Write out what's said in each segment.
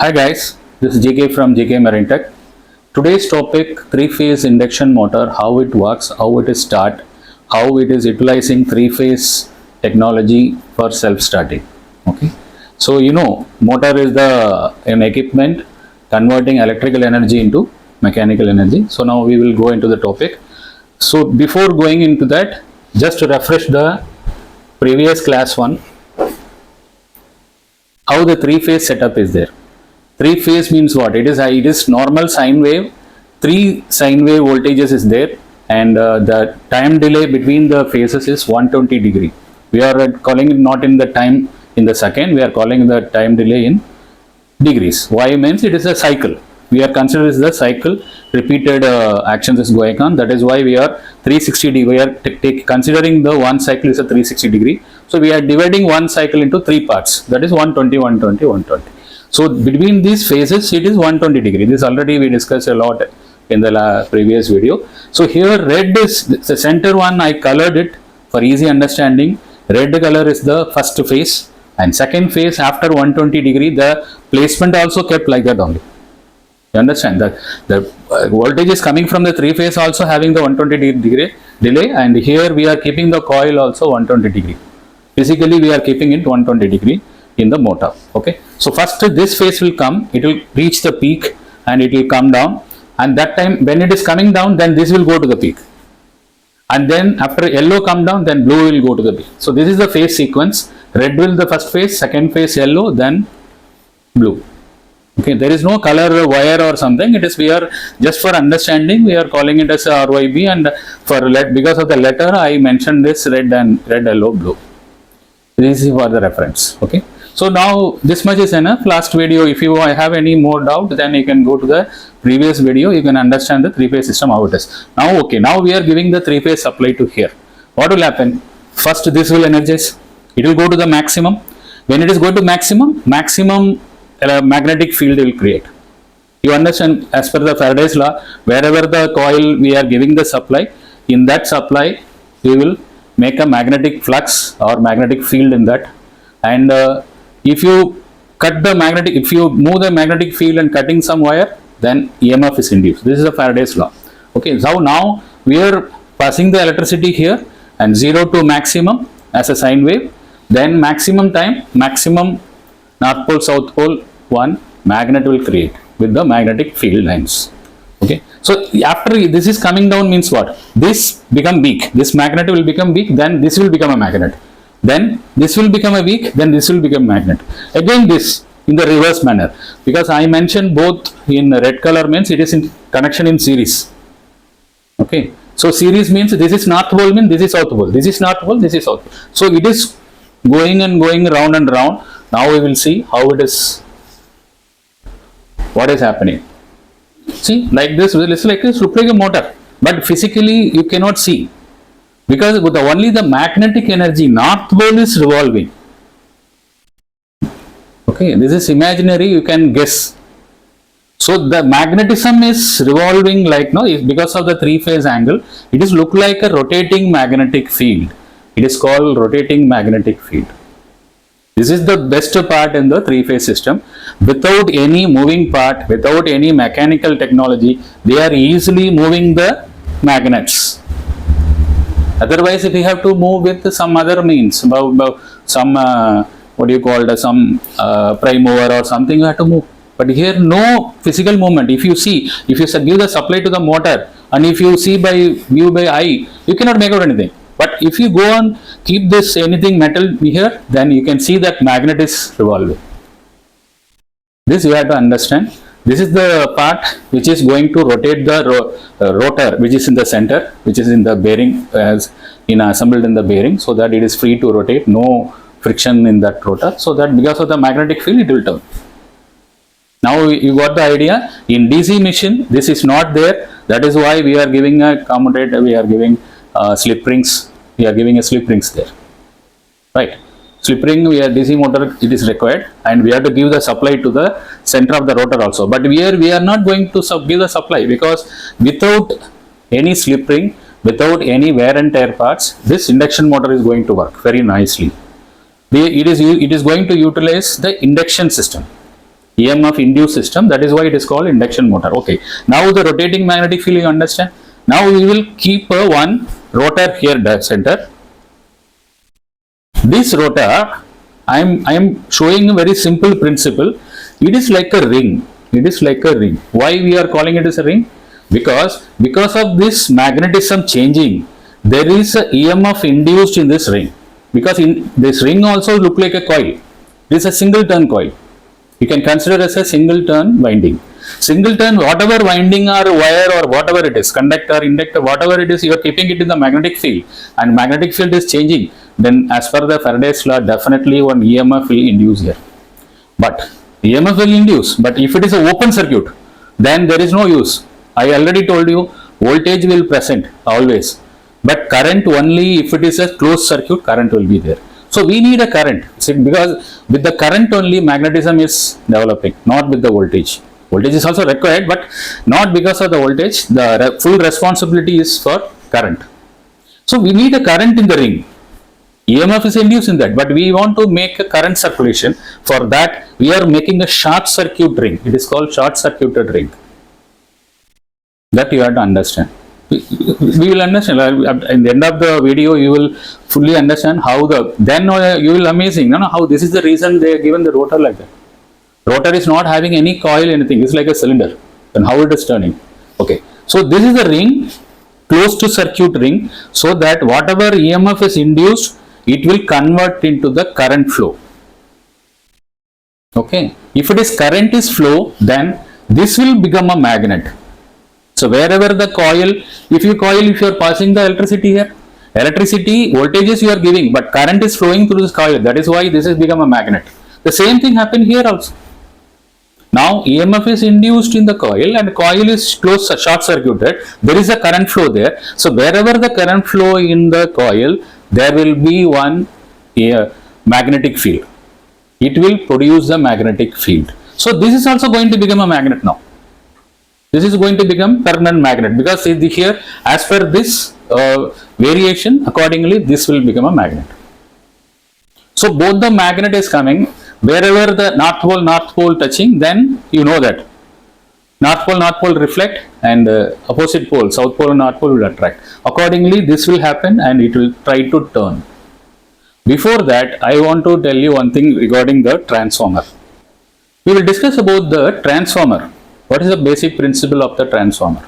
Hi guys, this is JK from JK Marine Tech. Today's topic, three-phase induction motor, how it works, how it is start, how it is utilizing three-phase technology for self-starting. Okay, so motor is an equipment converting electrical energy into mechanical energy. So now we will go into the topic. So before going into that, just to refresh the previous class one, how the three-phase setup is there. Three phase means what? It is normal sine wave. Three sine wave voltages is there, and the time delay between the phases is 120 degree. We are calling it not in the time in the second. We are calling the time delay in degrees. Why means it is a cycle. We are considering the cycle. Repeated actions is going on. That is why we are 360 degree. We are considering the one cycle is a 360 degree. So we are dividing one cycle into three parts. That is 120, 120, 120. So between these phases it is 120 degree. This already we discussed a lot in the previous video. So here red is the center one. I colored it for easy understanding. Red color is the first phase, and second phase after 120 degree the placement also kept like that only. You understand that the voltage is coming from the three phase also having the 120 degree delay, and here we are keeping the coil also 120 degree. Physically we are keeping it 120 degree in the motor. Okay, so first this phase will come, it will reach the peak and it will come down, and that time when it is coming down, then this will go to the peak, and then after yellow come down, then blue will go to the peak. So this is the phase sequence. Red will the first phase, second phase yellow, then blue. Okay, there is no color wire or something. It is, we are just for understanding, we are calling it as a RYB, and for because of the letter I mentioned this red, yellow, blue. This is for the reference. Okay, so now this much is enough. Last video, if you have any more doubt, then you can go to the previous video. You can understand the three-phase system, how it is. Now, okay, now we are giving the three-phase supply to here. What will happen? First, this will energize. It will go to the maximum. When it is going to maximum magnetic field will create. You understand, as per the Faraday's law, wherever the coil we are giving the supply, in that supply, we will make a magnetic flux or magnetic field in that, and if you cut the magnetic, if you move the magnetic field and cutting some wire, then EMF is induced. This is the Faraday's law. Okay, so now we are passing the electricity here, and 0 to maximum as a sine wave, then maximum time, maximum north pole, south pole, one magnet will create with the magnetic field lines. Okay, so after this is coming down means what? This become weak, this magnet will become weak, then this will become a magnet, then this will become a weak, then this will become magnet. Again this in the reverse manner, because I mentioned both in red color means it is in connection in series. Okay, so series means this is north pole, means this is south pole, this is north pole, this is south pole. So it is going and going round and round. Now we will see how it is, what is happening. See, like this, it's like this, look like a motor, but physically you cannot see, because with only the magnetic energy, north pole is revolving. Okay, this is imaginary, you can guess. So the magnetism is revolving like, no, because of the three-phase angle, it is look like a rotating magnetic field. It is called rotating magnetic field. This is the best part in the three-phase system. Without any moving part, without any mechanical technology, they are easily moving the magnets. Otherwise, if you have to move with some other means, some what do you call it, some prime mover or something, you have to move. But here, no physical movement. If you see, if you give the supply to the motor, and if you see by view by eye, you cannot make out anything. But if you go and keep this anything metal here, then you can see that magnet is revolving. This you have to understand. This is the part which is going to rotate the rotor, which is in the center, which is in the bearing, as assembled in the bearing, so that it is free to rotate, no friction in that rotor, so that because of the magnetic field it will turn. Now you got the idea. In DC machine, this is not there. That is why we are giving a commutator, we are giving slip rings. We are giving a slip rings there, right? Slip ring, we are DC motor, it is required, and we have to give the supply to the center of the rotor also. But here we are not going to give the supply, because without any slip ring, without any wear and tear parts, this induction motor is going to work very nicely. It is going to utilize the induction system. EMF induced system. That is why it is called induction motor. Okay. Now the rotating magnetic field, you understand. Now we will keep one rotor here center. This rotor, I am showing a very simple principle. It is like a ring. It is like a ring. Why we are calling it as a ring? Because of this magnetism changing, there is a EMF induced in this ring. Because in this ring also look like a coil. It is a single turn coil. You can consider as a single turn winding. Single turn, whatever winding or wire or whatever it is, conductor, inductor, whatever it is, you are keeping it in the magnetic field, and magnetic field is changing. Then as per the Faraday's law, definitely one EMF will induce here. But EMF will induce, but if it is an open circuit, then there is no use. I already told you, voltage will present always, but current only if it is a closed circuit, current will be there. So we need a current, because with the current only magnetism is developing, not with the voltage. Voltage is also required, but not because of the voltage. The full responsibility is for current. So we need a current in the ring. EMF is induced in that, but we want to make a current circulation. For that, we are making a short circuit ring. It is called short circuited ring. That you have to understand. We will understand. In the end of the video, you will fully understand how then you will amazing. How this is the reason they are given the rotor like that. Rotor is not having any coil, anything. It's like a cylinder. Then how it is turning? Okay. So this is the ring, closed to circuit ring, so that whatever EMF is induced, it will convert into the current flow. Okay. If it is current is flow, then this will become a magnet. So wherever the coil, if you are passing the electricity here, electricity voltages you are giving, but current is flowing through this coil. That is why this has become a magnet. The same thing happened here also. Now EMF is induced in the coil and coil is closed, short circuited. There is a current flow there. So wherever the current flow in the coil, there will be one magnetic field. It will produce the magnetic field. So this is also going to become a magnet now. This is going to become permanent magnet, because here as per this variation, accordingly this will become a magnet. So both the magnet is coming, wherever the north pole touching, then you know that north pole reflect, and opposite pole, south pole and north pole will attract. Accordingly this will happen and it will try to turn. Before that, I want to tell you one thing regarding the transformer. We will discuss about the transformer. What is the basic principle of the transformer?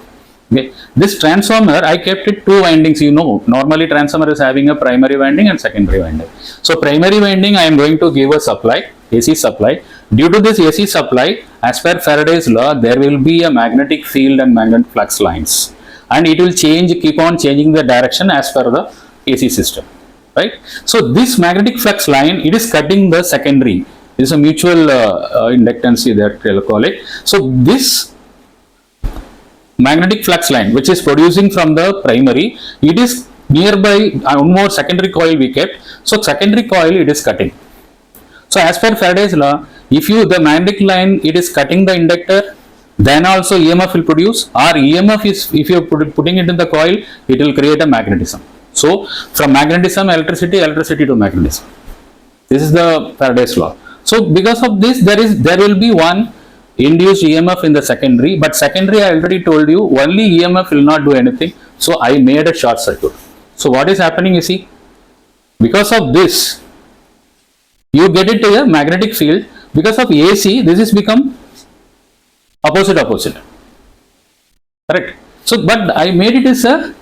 Okay. This transformer, I kept it two windings. Normally transformer is having a primary winding and secondary winding. So primary winding, I am going to give a supply, AC supply. Due to this AC supply, as per Faraday's law, there will be a magnetic field and magnetic flux lines, and it will keep on changing the direction as per the AC system, right? So this magnetic flux line, it is cutting the secondary. This is a mutual inductance that we'll call it. So this magnetic flux line, which is producing from the primary, it is nearby one more secondary coil we kept. So secondary coil, it is cutting. So as per Faraday's law, if the magnetic line, it is cutting the inductor, then also EMF will produce, or EMF is, if you are putting it in the coil, it will create a magnetism. So from magnetism, electricity to magnetism. This is the Faraday's law. So because of this, there will be one induced EMF in the secondary, but secondary, I already told you, only EMF will not do anything. So I made a short circuit. So what is happening, you see, because of this, you get it to a magnetic field. Because of AC, this is become opposite. Correct. So but I made it as a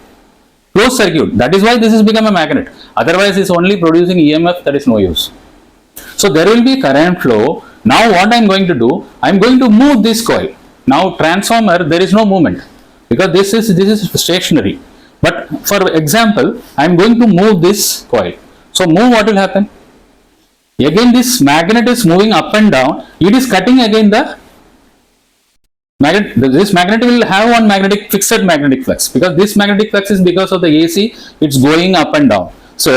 closed circuit. That is why this has become a magnet. Otherwise, it's only producing EMF. That is no use. So there will be current flow. Now what I am going to do, I am going to move this coil. Now transformer, there is no movement, because this is stationary. But for example, I am going to move this coil. So move, what will happen? Again this magnet is moving up and down. It is cutting again the magnet. This magnet will have one fixed magnetic flux, because this magnetic flux is because of the AC. It's going up and down. So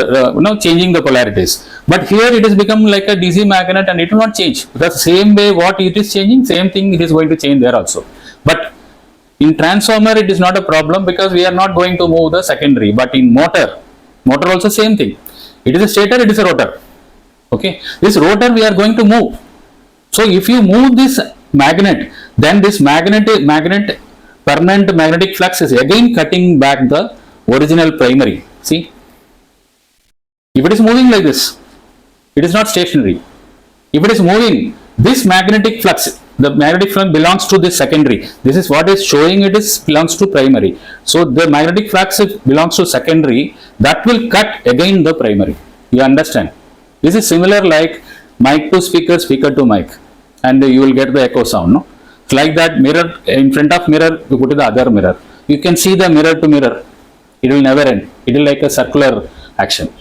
changing the polarities. But here it has become like a DC magnet, and it will not change, because same way what it is changing, same thing it is going to change there also. But in transformer, it is not a problem, because we are not going to move the secondary. But in motor also same thing. It is a stator, it is a rotor. Okay, this rotor we are going to move. So if you move this magnet, then this magnet permanent magnetic flux is again cutting back the original primary. See, if it is moving like this, it is not stationary. If it is moving, this magnetic flux, the magnetic flux belongs to this secondary. This is what is showing, it is belongs to primary. So the magnetic flux belongs to secondary, that will cut again the primary. You understand? This is similar like mic to speaker, speaker to mic, and you will get the echo sound. No, it's like that mirror, in front of mirror you put the other mirror. You can see the mirror to mirror. It will never end. It will like a circular action.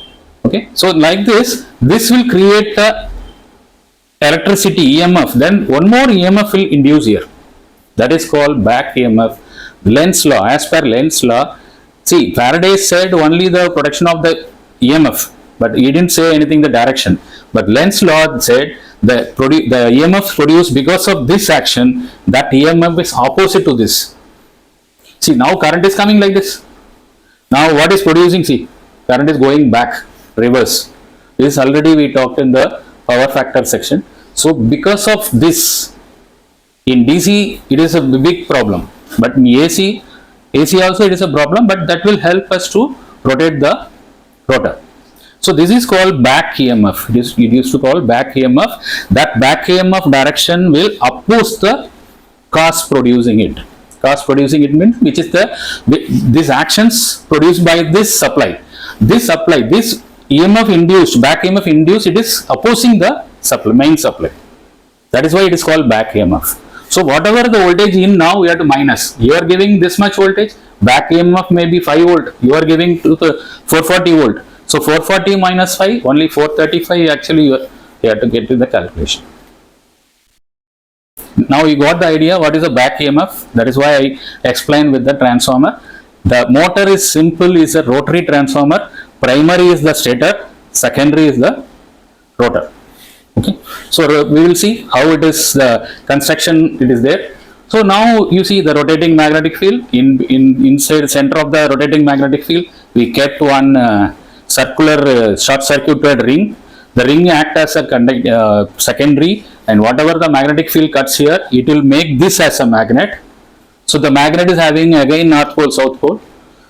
Okay, so like this will create a electricity EMF. Then one more EMF will induce here. That is called back EMF. Lenz's law. As per Lenz's law, see, Faraday said only the production of the EMF, but he didn't say anything the direction. But Lenz's law said the EMF produced because of this action, that EMF is opposite to this. See, now current is coming like this. Now what is producing? See, current is going back, reverse. This already we talked in the power factor section. So because of this, in DC it is a big problem, but in AC also it is a problem, but that will help us to rotate the rotor. So this is called back EMF. It used to call back EMF. That back EMF direction will oppose the cause producing it. Cause producing it means which is these actions produced by this supply. This EMF induced, back EMF induced, it is opposing the supply, main supply. That is why it is called back EMF. So whatever the voltage in now, we have to minus. You are giving this much voltage, back EMF may be 5 volt. You are giving to the 440 volt. So 440 minus 5, only 435 actually you have to get to the calculation. Now you got the idea what is a back EMF. That is why I explained with the transformer. The motor is simple, is a rotary transformer. Primary is the stator, secondary is the rotor. Okay, so we will see how it is, the construction it is there. So now you see the rotating magnetic field. Inside center of the rotating magnetic field, we kept one circular short circuited ring. The ring acts as a secondary, and whatever the magnetic field cuts here, it will make this as a magnet. So the magnet is having again north pole, south pole.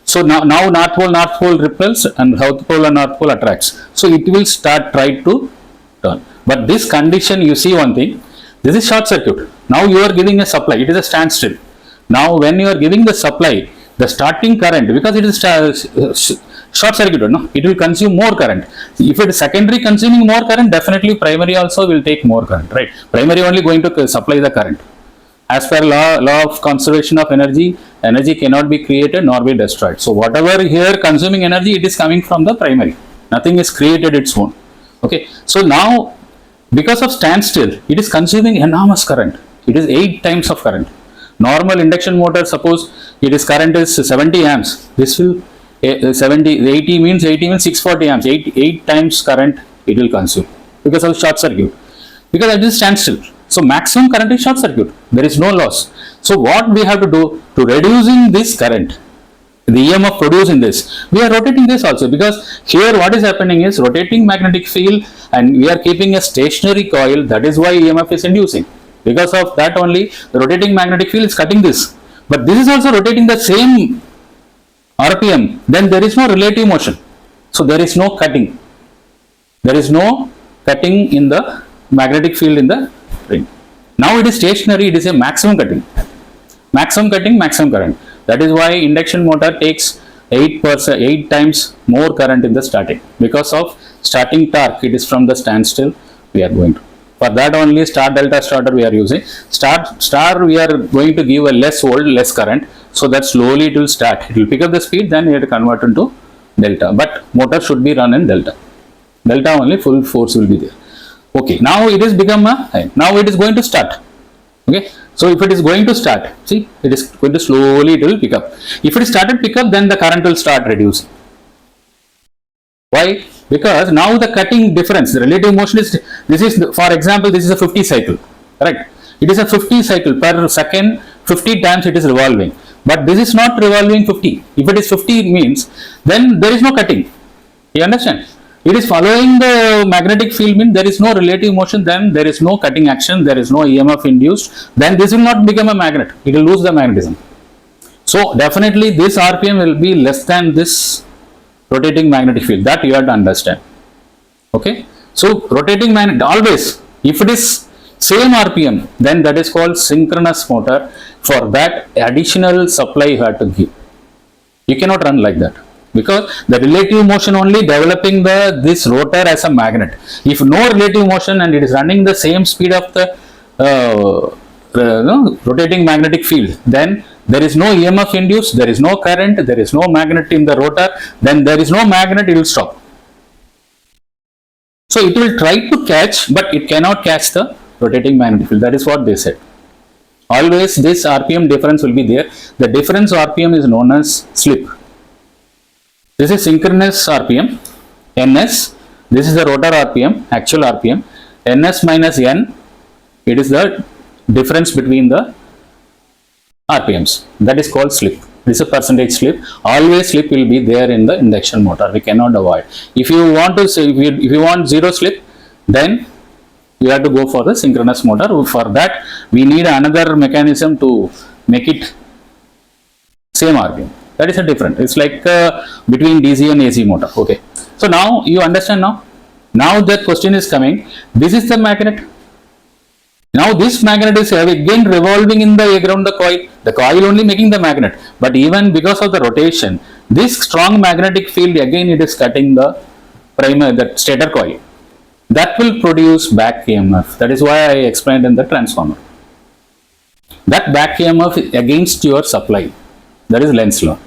So now north pole repels, and south pole and north pole attracts. So it will try to turn. But this condition, you see one thing, this is short circuit. Now you are giving a supply, it is a standstill. Now when you are giving the supply, the starting current, because it is short circuit, no, it will consume more current. If it is secondary consuming more current, definitely primary also will take more current, right? Primary only going to supply the current. As per law of conservation of energy, energy cannot be created nor be destroyed. So whatever here consuming energy, it is coming from the primary. Nothing is created its own. Okay. So now because of standstill, it is consuming enormous current. It is 8 times of current. Normal induction motor, suppose it is current is 70 amps. This will 80 means 640 amps. 8 times current it will consume because of short circuit. Because it is standstill. So maximum current is short circuit. There is no loss. So what we have to do to reducing this current, the EMF produced in this, we are rotating this also, because here what is happening is rotating magnetic field, and we are keeping a stationary coil. That is why EMF is inducing. Because of that only the rotating magnetic field is cutting this. But this is also rotating the same RPM. Then there is no relative motion. So there is no cutting. There is no cutting in the magnetic field in the ring. Now it is stationary. It is a maximum cutting. Maximum cutting, maximum current. That is why induction motor takes 8 times more current in the starting. Because of starting torque, it is from the standstill we are going to. For that only star delta starter we are using. Star we are going to give a less volt, less current, so that slowly it will start. It will pick up the speed, then we have to convert into delta. But motor should be run in delta. Delta only, full force will be there. Okay, now it is become now it is going to start. Okay, so if it is going to start, see, it is going to slowly, it will pick up. If it started pick up, then the current will start reducing. Why? Because now the cutting difference, the relative motion is, this is, for example, this is a 50 cycle, correct? It is a 50 cycle per second, 50 times it is revolving. But this is not revolving 50. If it is 50 means, then there is no cutting. You understand? It is following the magnetic field, means there is no relative motion, then there is no cutting action, there is no EMF induced, then this will not become a magnet, it will lose the magnetism. So definitely this RPM will be less than this rotating magnetic field, that you have to understand. Okay, so rotating magnet always, if it is same RPM, then that is called synchronous motor. For that additional supply you have to give. You cannot run like that, because the relative motion only developing this rotor as a magnet. If no relative motion and it is running the same speed of the rotating magnetic field, then there is no EMF induced, there is no current, there is no magnet in the rotor, then there is no magnet, it will stop. So it will try to catch, but it cannot catch the rotating magnetic field. That is what they said. Always this RPM difference will be there. The difference RPM is known as slip. This is synchronous RPM, NS. This is the rotor RPM, actual RPM. NS minus N, it is the difference between the RPMs. That is called slip. This is a percentage slip. Always slip will be there in the induction motor. We cannot avoid. If you want to say, if you want zero slip, then you have to go for the synchronous motor. For that, we need another mechanism to make it same RPM. That is a different. It's like between DC and AC motor. Okay. So now you understand now. Now the question is coming. This is the magnet. Now this magnet is again revolving in the around the coil. The coil only making the magnet. But even because of the rotation, this strong magnetic field again it is cutting the the stator coil. That will produce back EMF. That is why I explained in the transformer. That back EMF is against your supply. That is Lenz's law.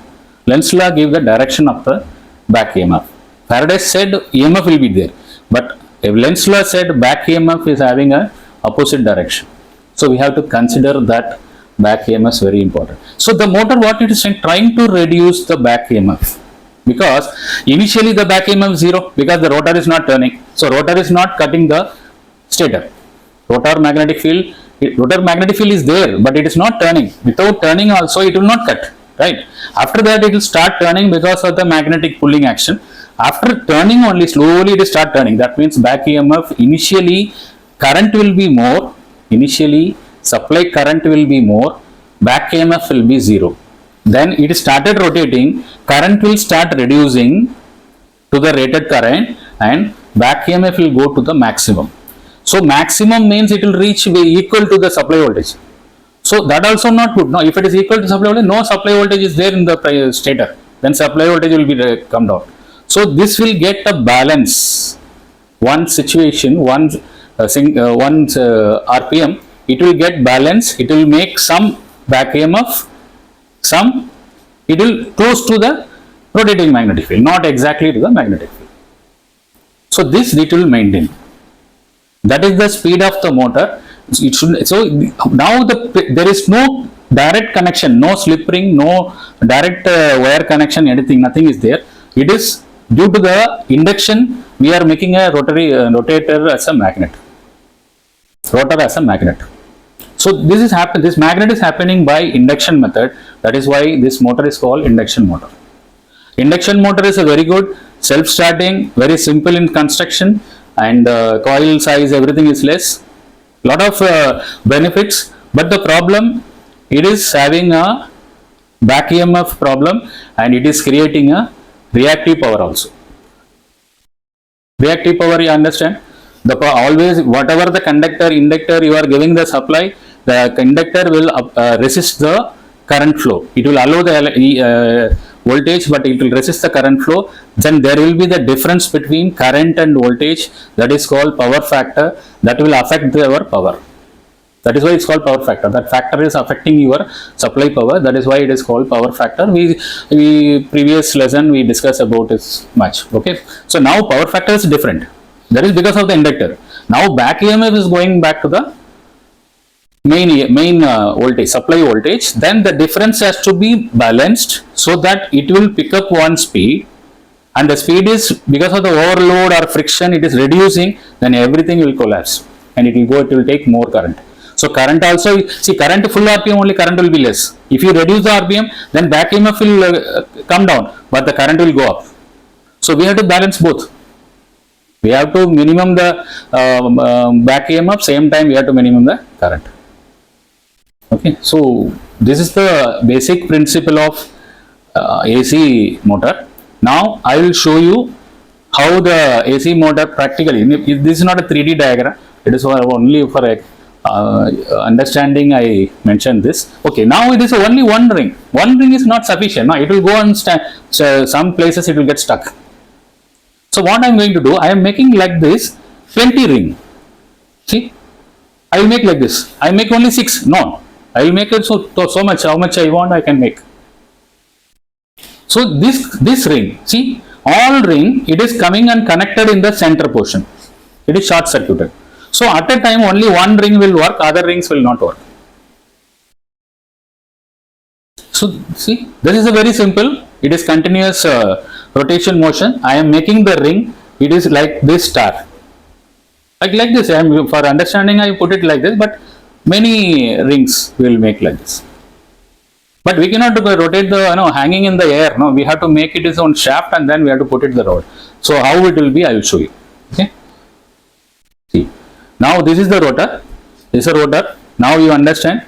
Lenz's law gives the direction of the back EMF. Faraday said EMF will be there. But if Lenz's law said back EMF is having a opposite direction. So we have to consider that back EMF is very important. So the motor, what it is trying to reduce the back EMF, because initially the back EMF is 0 because the rotor is not turning. So rotor is not cutting the stator. Rotor magnetic field is there, but it is not turning. Without turning also it will not cut, right? After that it will start turning because of the magnetic pulling action. After turning only slowly it will start turning. That means back EMF initially current will be more, initially supply current will be more, back EMF will be 0. Then it started rotating, current will start reducing to the rated current and back EMF will go to the maximum. So maximum means it will reach equal to the supply voltage. So that also not good. Now if it is equal to supply voltage, no supply voltage is there in the stator, then supply voltage will be come down. So this will get a balance. One situation, one RPM, it will get balance, it will make some back EMF, some it will close to the rotating magnetic field, not exactly to the magnetic field. So this it will maintain. That is the speed of the motor. It should, so now there is no direct connection, no slip ring, no direct wire connection, anything, nothing is there. It is due to the induction, we are making a rotator as a magnet. Rotor as a magnet. So this magnet is happening by induction method. That is why this motor is called induction motor. Induction motor is a very good self-starting, very simple in construction, and coil size, everything is less. Lot of benefits, but the problem, it is having a back EMF problem and it is creating a reactive power also. Reactive power, you understand? Always whatever the inductor you are giving the supply, the conductor will resist the current flow. It will allow the voltage, but it will resist the current flow. Then there will be the difference between current and voltage, that is called power factor, that will affect our power. That is why it's called power factor. That factor is affecting your supply power. That is why it is called power factor. We previous lesson we discussed about this much. Okay. So now power factor is different. That is because of the inductor. Now back EMF is going back to the main voltage, supply voltage. Then the difference has to be balanced so that it will pick up one speed, and the speed is because of the overload or friction, it is reducing. Then everything will collapse and it will take more current. So current also, see, current full RPM only current will be less. If you reduce the RPM, then back EMF will come down, but the current will go up. So we have to balance both. We have to minimum the back EMF, same time we have to minimum the current. Okay, so this is the basic principle of AC motor. Now I will show you how the AC motor practically, this is not a 3D diagram, it is only for a understanding I mentioned this. Okay, now it is only one ring. One ring is not sufficient. No, it will go on so some places it will get stuck. So what I am going to do, I am making like this 20 ring. See, I will make like this. I make only 6. No, I will make it so much. How much I want, I can make. So this ring, see, all ring, it is coming and connected in the center portion. It is short circuited. So at a time only one ring will work, other rings will not work. So see, this is a very simple. It is continuous rotation motion. I am making the ring. It is like this star. Like this. For understanding, I put it like this. But many rings will make like this. But we cannot rotate the hanging in the air. No, we have to make it its own shaft and then we have to put it the rod. So how it will be, I will show you. Okay. See. Now this is the rotor. This is a rotor. Now you understand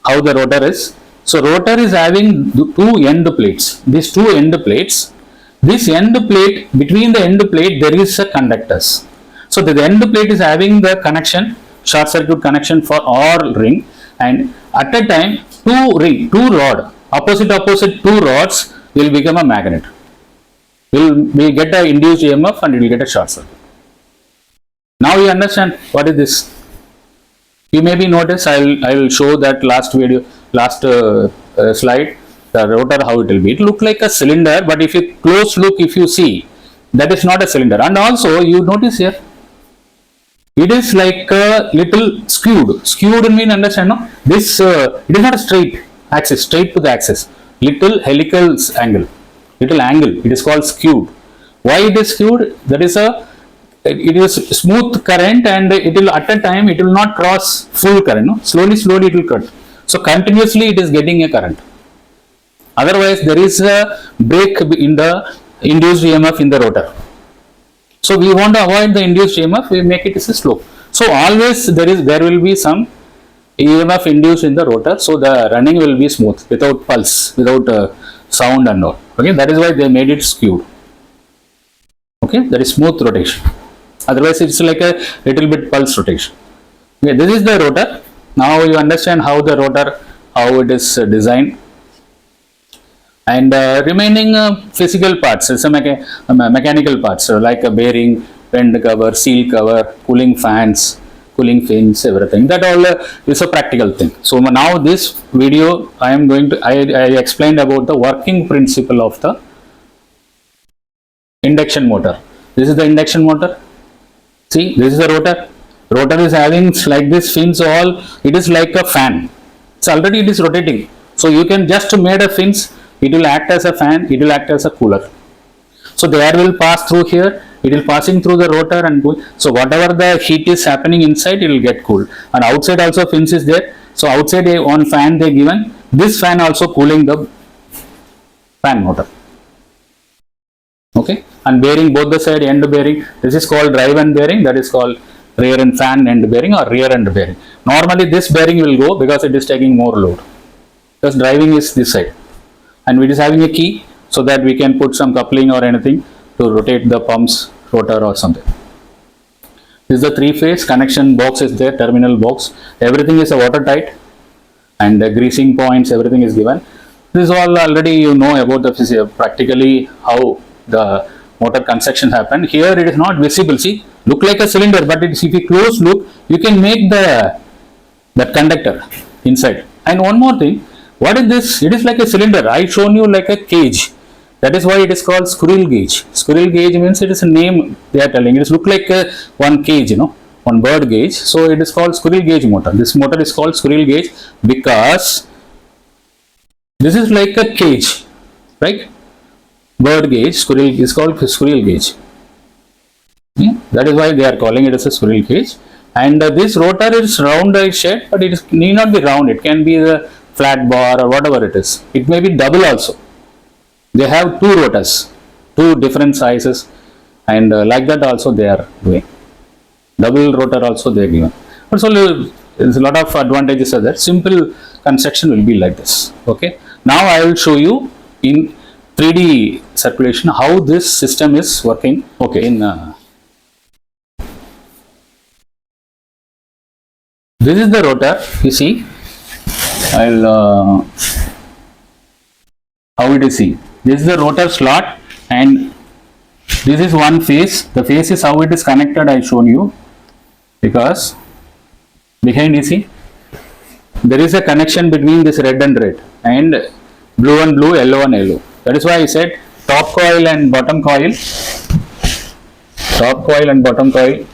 how the rotor is. So rotor is having two end plates. These two end plates. This end plate, between the end plate there is a conductors. So the end plate is having the connection, short circuit connection for all ring, and at a time two rod, opposite two rods will become a magnet. We'll get a induced EMF and it will get a short circuit. Now you understand what is this. You may be noticed, I will show that last slide, the rotor how it will be. It look like a cylinder, but if you close look, if you see, that is not a cylinder. And also you notice here, it is like a little skewed. Skewed mean, understand, no? This it is not a straight axis, straight to the axis. Little helical angle, little angle. It is called skewed. Why it is skewed? That is it is smooth current, and it will at a time it will not cross full current. No? Slowly it will cut. So continuously it is getting a current. Otherwise there is a break in the induced EMF in the rotor. So we want to avoid the induced EMF, we make it as a slope. So always there will be some EMF induced in the rotor, so the running will be smooth, without pulse, without sound and all. Okay, that is why they made it skewed. Okay, that is smooth rotation. Otherwise it's like a little bit pulse rotation. Okay, this is the rotor. Now you understand how the rotor, how it is designed. And remaining physical parts, some mechanical parts, like a bearing, vent cover, seal cover, cooling fans, cooling fins, everything. That all is a practical thing. So now this video, I explained about the working principle of the induction motor. This is the induction motor. See, this is the rotor. Rotor is having like this fins all. It is like a fan. It's already it is rotating. So you can just made a fins. It will act as a fan, it will act as a cooler. So the air will pass through here, it will passing through the rotor and cool. So whatever the heat is happening inside, it will get cooled. And outside also fins is there. So outside one fan they given, this fan also cooling the fan motor. Okay, and bearing both the side end bearing. This is called drive end bearing, that is called rear end fan end bearing or rear end bearing. Normally this bearing will go because it is taking more load. Because driving is this side. And it is having a key so that we can put some coupling or anything to rotate the pumps, rotor or something. This is the three-phase connection box is there, terminal box. Everything is watertight and the greasing points, everything is given. This is all already you know about the practically how the motor construction happened. Here it is not visible. See, look like a cylinder, but if you close look, you can make that conductor inside. And one more thing. What is this? It is like a cylinder. I shown you like a cage. That is why it is called squirrel cage. Squirrel cage means it is a name they are telling. It is look like one cage, one bird cage. So it is called squirrel cage motor. This motor is called squirrel cage because this is like a cage, right? Bird cage, squirrel is called squirrel cage. That is why they are calling it as a squirrel cage. And this rotor is round shaped, but it need not be round. It can be the flat bar or whatever it is. It may be double also. They have two rotors, two different sizes, and like that also they are doing. Double rotor also they are given. But so there's a lot of advantages are there. Simple construction will be like this. Okay. Now I will show you in 3D circulation how this system is working. Okay. In this is the rotor. You see, I'll how it is see. This is the rotor slot, and this is one face. The face is how it is connected. I shown you, because behind you see there is a connection between this red and red, and blue and blue, yellow and yellow. That is why I said top coil and bottom coil. Top coil and bottom coil.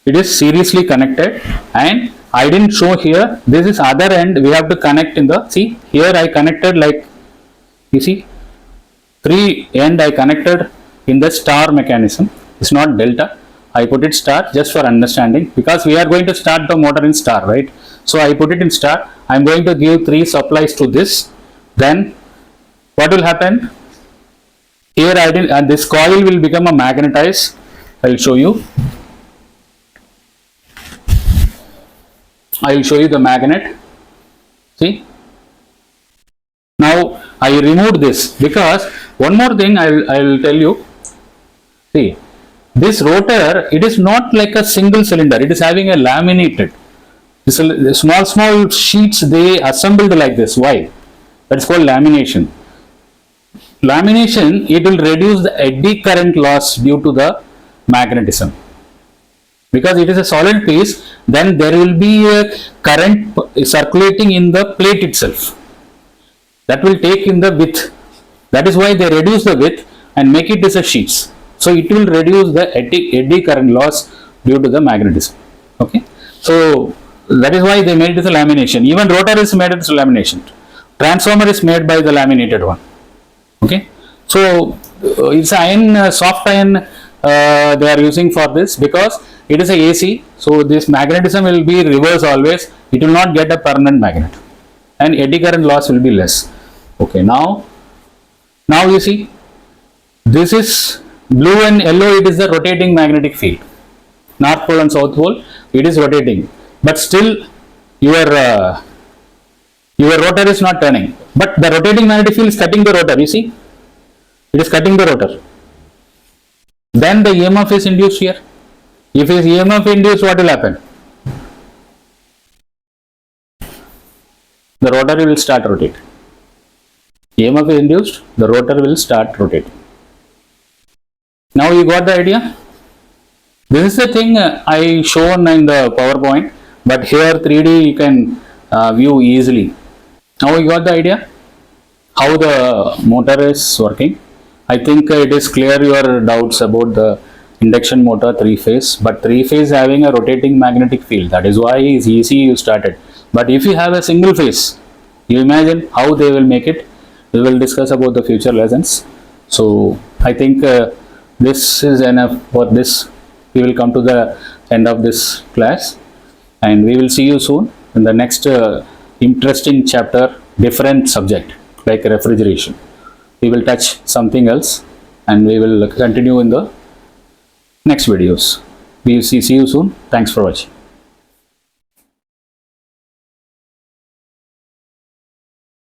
It is seriously connected, and I didn't show here. This is other end. We have to connect in the, see here I connected like, you see, 3 end I connected in the star mechanism. It's not delta. I put it star just for understanding, because we are going to start the motor in star, right? So I put it in star. I am going to give 3 supplies to this. Then what will happen? Here I did, and this coil will become a magnetized. I will show you. I will show you the magnet. See. Now I removed this, because one more thing I will tell you. See, this rotor, it is not like a single cylinder. It is having a laminated. This small sheets they assembled like this. Why? That is called lamination. Lamination, it will reduce the eddy current loss due to the magnetism. Because it is a solid piece, then there will be a current circulating in the plate itself. That will take in the width. That is why they reduce the width and make it as a sheets. So it will reduce the eddy current loss due to the magnetism. Okay. So that is why they made it as a lamination. Even rotor is made as a lamination. Transformer is made by the laminated one. Okay. So it's iron, soft iron they are using for this, because it is a AC. So this magnetism will be reverse always. It will not get a permanent magnet, and eddy current loss will be less. Okay. Now you see, this is blue and yellow. It is the rotating magnetic field. North pole and south pole, it is rotating, but still your rotor is not turning. But the rotating magnetic field is cutting the rotor. You see, it is cutting the rotor. Then the EMF is induced here. If is EMF induced, what will happen? The rotor will start rotating. EMF is induced, the rotor will start rotating. Now you got the idea? This is the thing I shown in the PowerPoint, but here 3D you can view easily. Now you got the idea how the motor is working. I think it is clear your doubts about the induction motor 3-phase, but 3-phase having a rotating magnetic field. That is why it's easy you started. But if you have a single phase, you imagine how they will make it. We will discuss about the future lessons. So I think this is enough for this. We will come to the end of this class, and we will see you soon in the next interesting chapter, different subject like refrigeration. We will touch something else, and we will continue in the next videos. We will see you soon. Thanks for watching.